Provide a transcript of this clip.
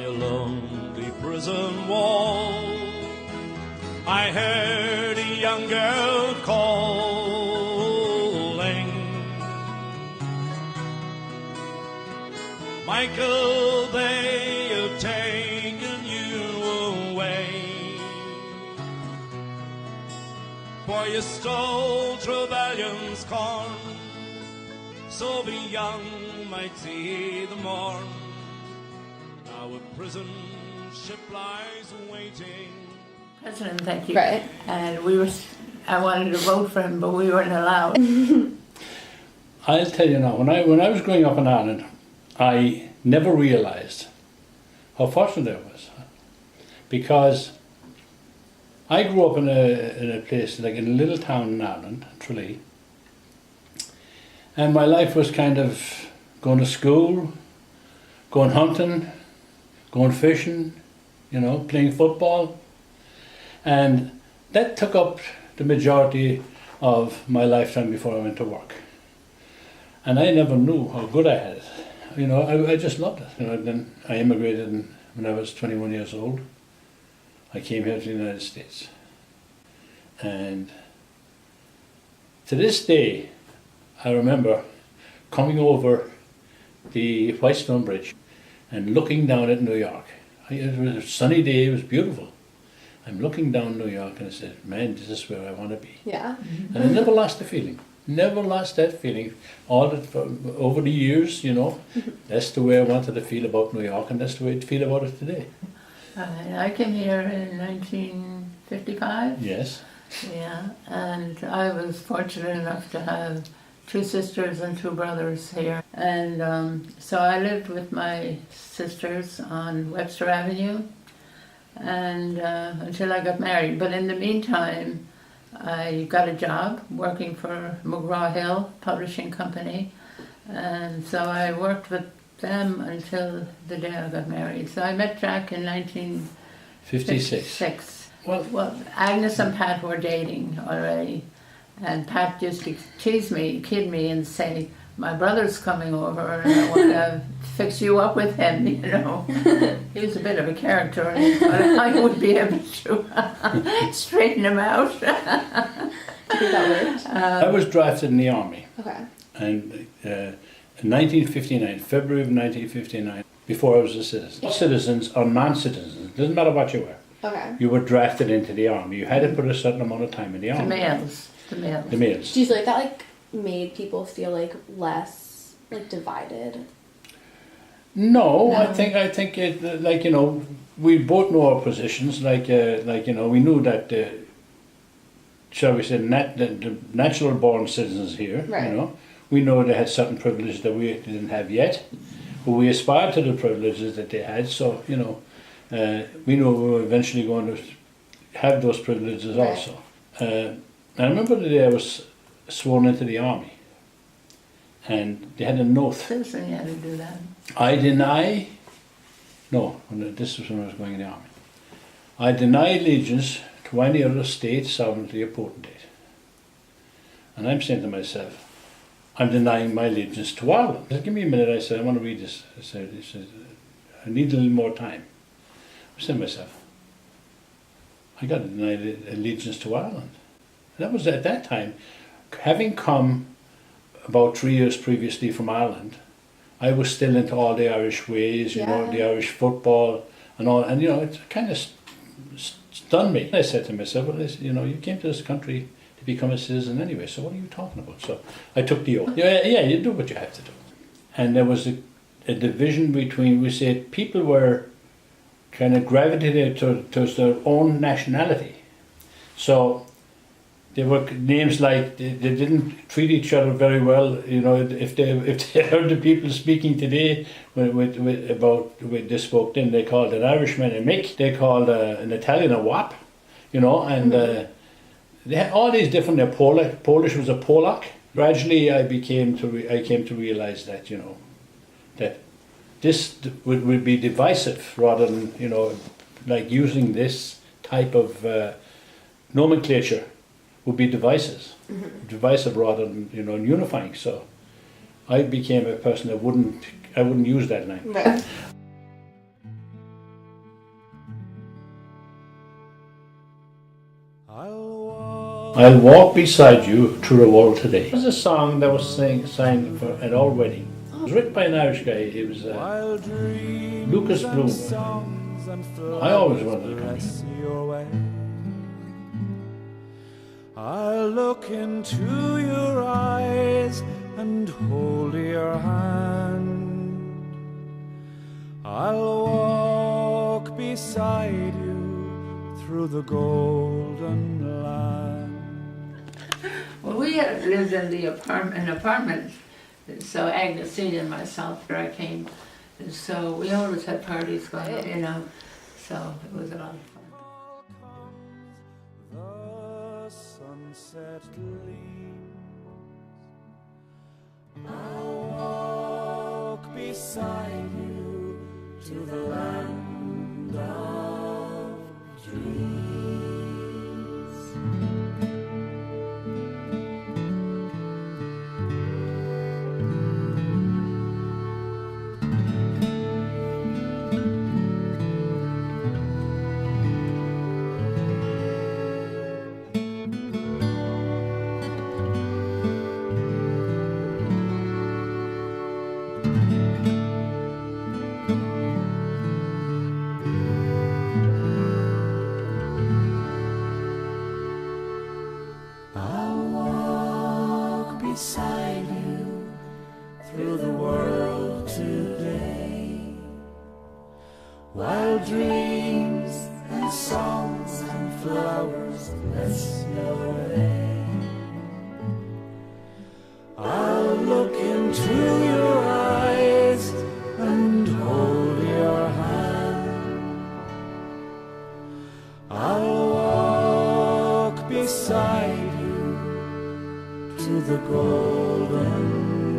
a lonely prison wall, I heard a young girl calling, Michael, they have taken you away, for you stole Trevelyan's corn, so the young might see the morn. Now a prison ship lies waiting. President, thank you. Right. And I wanted to vote for him, but we weren't allowed. I'll tell you now, when I was growing up in Ireland, I never realised how fortunate I was, because I grew up in a place, like in a little town in Ireland, Tralee, and my life was kind of going to school, going hunting, going fishing, playing football, and that took up the majority of my lifetime before I went to work. And I never knew how good I had it. I just loved it. Then I immigrated when I was 21 years old. I came here to the United States. And to this day, I remember coming over the Whitestone Bridge and looking down at New York. It was a sunny day, it was beautiful. I'm looking down New York and I said, man, this is where I want to be. Yeah. And I never lost the feeling. Never lost that feeling. Over the years, that's the way I wanted to feel about New York, and that's the way I feel about it today. I came here in 1955. Yes. Yeah, and I was fortunate enough to have 2 sisters and 2 brothers here. And so I lived with my sisters on Webster Avenue and until I got married. But in the meantime, I got a job working for McGraw-Hill Publishing Company. And so I worked with them until the day I got married. So I met Jack in 1956. Well, Agnes and Pat were dating already. And Pat used to kid me and say, my brother's coming over and I want to fix you up with him, He was a bit of a character, but I would be able to straighten him out. Do you think that worked? I was drafted in the army. Okay. And in 1959, February of 1959, before I was a citizen. Citizens or non-citizens, it doesn't matter what you were. Okay. You were drafted into the army. You had to put a certain amount of time in the army. The males. The males. Do you feel like that made people feel less divided? No, I think it, we both know our positions. We knew that, shall we say, the natural born citizens here. Right. We know they had certain privileges that we didn't have yet, but we aspired to the privileges that they had. So we know we were eventually going to have those privileges also. I remember the day I was sworn into the army, and they had an oath. Citizen, you had to do that. This was when I was going in the army. I deny allegiance to any other state, sovereignty or potentate. And I'm saying to myself, I'm denying my allegiance to Ireland. He said, give me a minute, I said, I want to read this. He said, I need a little more time. I said to myself, I got to deny allegiance to Ireland. That was at that time, having come about 3 years previously from Ireland, I was still into all the Irish ways, the Irish football and all, and it kind of stunned me. I said to myself, well, you came to this country to become a citizen anyway, so what are you talking about? So I took the oath. Yeah, you do what you have to do. And there was a division between, we said, people were kind of gravitated towards their own nationality. So there were names like they didn't treat each other very well. If they heard the people speaking today they spoke then, they called an Irishman a Mick, they called an Italian a Wap, and they had all these different. Polish was a Polak. Gradually, I came to realize that that this would be divisive rather than using this type of nomenclature. Would be divisive rather than unifying. So I became a person that I wouldn't use that language. Right. I'll walk beside you through the world today. It was a song that was sang at our wedding. It was written by an Irish guy. It was Lucas Bloom. I always wanted to come here. I'll look into your eyes and hold your hand. I'll walk beside you through the golden land. Well, we had lived in the apartment, so Agnes and myself, where I came, and so we always had parties going on, you know, so it was a lot of fun. The sunset gleams. I'll walk beside you to the land of dreams. Beside you through the world today, while dreams and songs and flowers bless your way. I'll look into your eyes and hold your hand. I'll walk beside you to the golden